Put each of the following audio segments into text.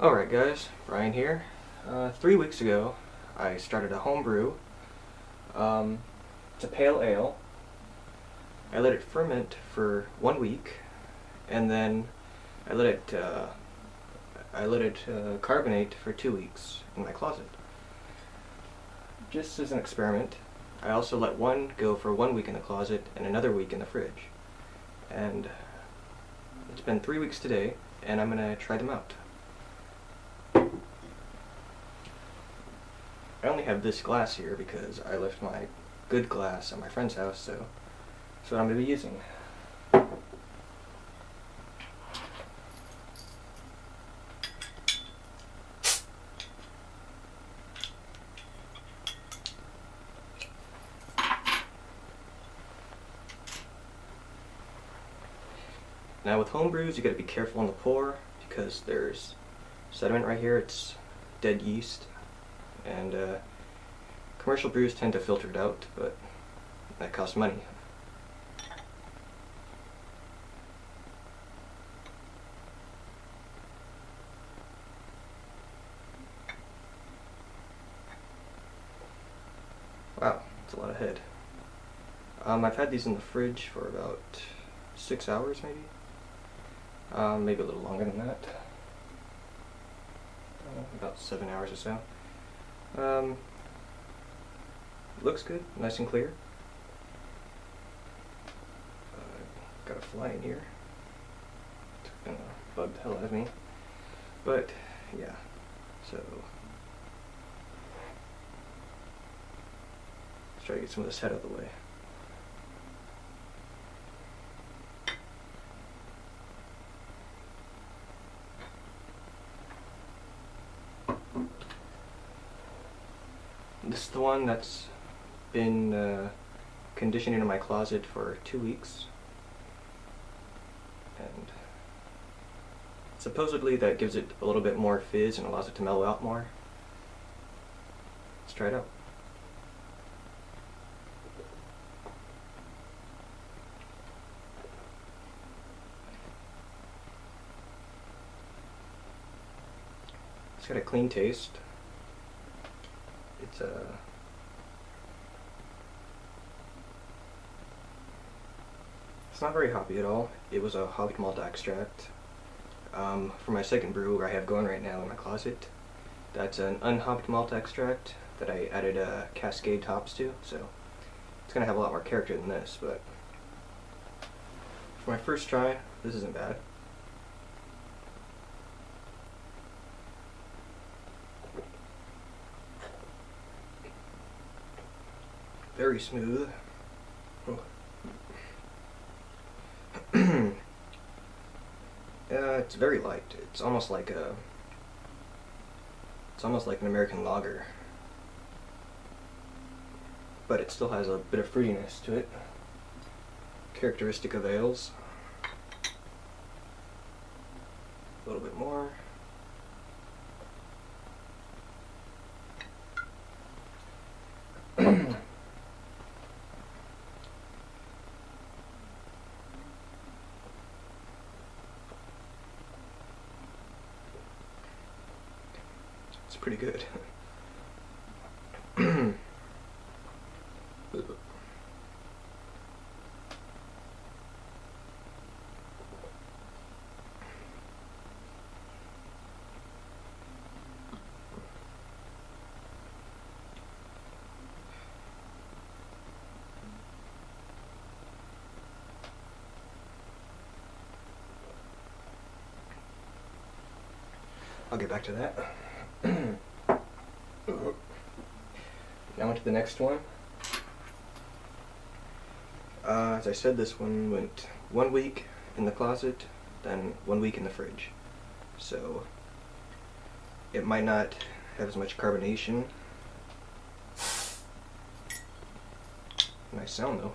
Alright guys, Brian here. 3 weeks ago I started a homebrew. It's a pale ale. I let it ferment for 1 week and then I let it carbonate for 2 weeks in my closet. Just as an experiment. I also let one go for 1 week in the closet and another week in the fridge. And it's been 3 weeks today and I'm gonna try them out. I only have this glass here because I left my good glass at my friend's house, so that's what I'm going to be using. Now with homebrews, you got to be careful on the pour because there's sediment right here. It's dead yeast. And commercial brews tend to filter it out, but that costs money. Wow, that's a lot of head. I've had these in the fridge for about 6 hours maybe. Maybe a little longer than that. About 7 hours or so. Looks good, nice and clear. Got a fly in here. It's gonna bug the hell out of me. But yeah, so let's try to get some of this head out of the way. This is the one that's been conditioning in my closet for 2 weeks, and supposedly that gives it a little bit more fizz and allows it to mellow out more. Let's try it out. It's got a clean taste. It's not very hoppy at all. It was a hoppy malt extract. For my second brew I have going right now in my closet, that's an unhopped malt extract that I added Cascade hops to, so it's gonna have a lot more character than this, but for my first try, this isn't bad. Very smooth. It's very light. It's almost like an American lager, but it still has a bit of fruitiness to it, characteristic of ales. A little bit more. It's pretty good. I'll get back to that. Now on to the next one. As I said, this one went 1 week in the closet, then 1 week in the fridge. So it might not have as much carbonation. Nice sound though.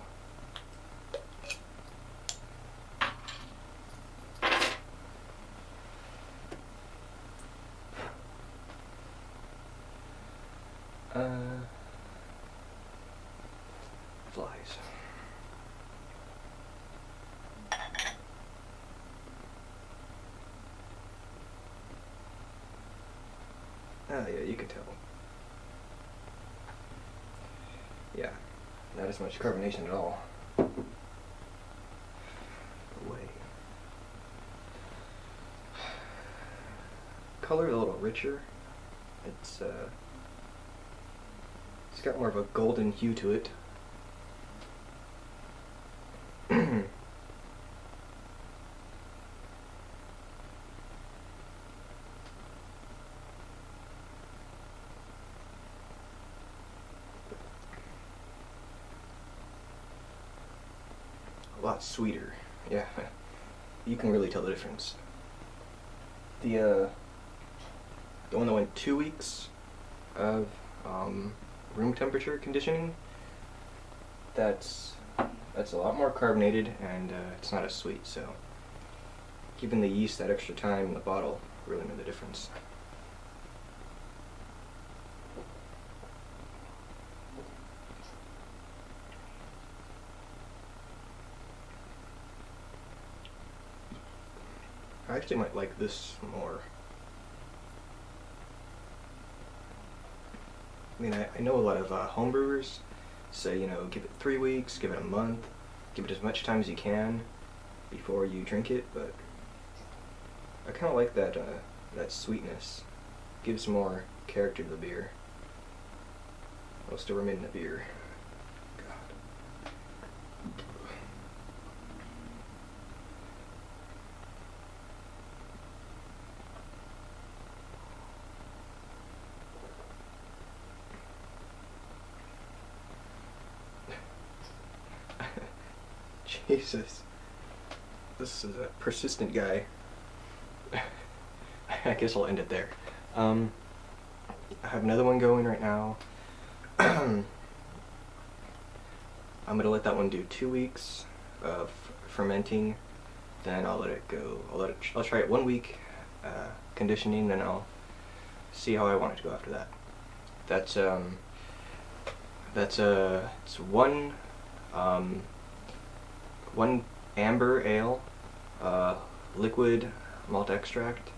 Flies. Yeah, you can tell. Yeah, not as much carbonation at all. Away. Color a little richer. It's got more of a golden hue to it. A lot sweeter. Yeah, you can really tell the difference. The one that went 2 weeks of room temperature conditioning, that's a lot more carbonated, and it's not as sweet, so giving the yeast that extra time in the bottle really made the difference. I actually might like this more. I mean, I know a lot of homebrewers say, you know, give it 3 weeks, give it a month, give it as much time as you can before you drink it, but I kind of like that that sweetness. Gives more character to the beer. It'll still remain in the beer. Jesus. This is a persistent guy. I guess I'll end it there. I have another one going right now. I'm gonna let that one do 2 weeks of fermenting, then I'll let it go. I'll try it 1 week conditioning, then I'll see how I want it to go after that. It's one amber ale, liquid malt extract,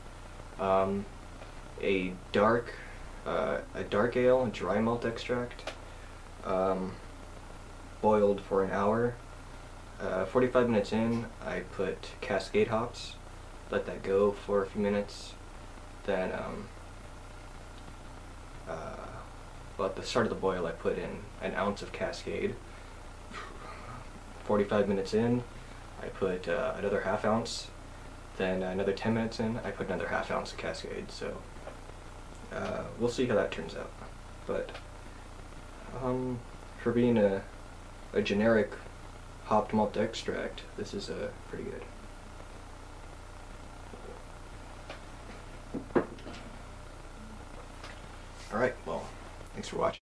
a dark ale, dry malt extract, boiled for an hour. 45 minutes in, I put Cascade hops, let that go for a few minutes, then well, at the start of the boil I put in an ounce of Cascade. 45 minutes in, I put another ½ ounce, then another 10 minutes in, I put another ½ ounce of Cascade, so we'll see how that turns out. But for being a generic hopped malt extract, this is pretty good. Alright, well, thanks for watching.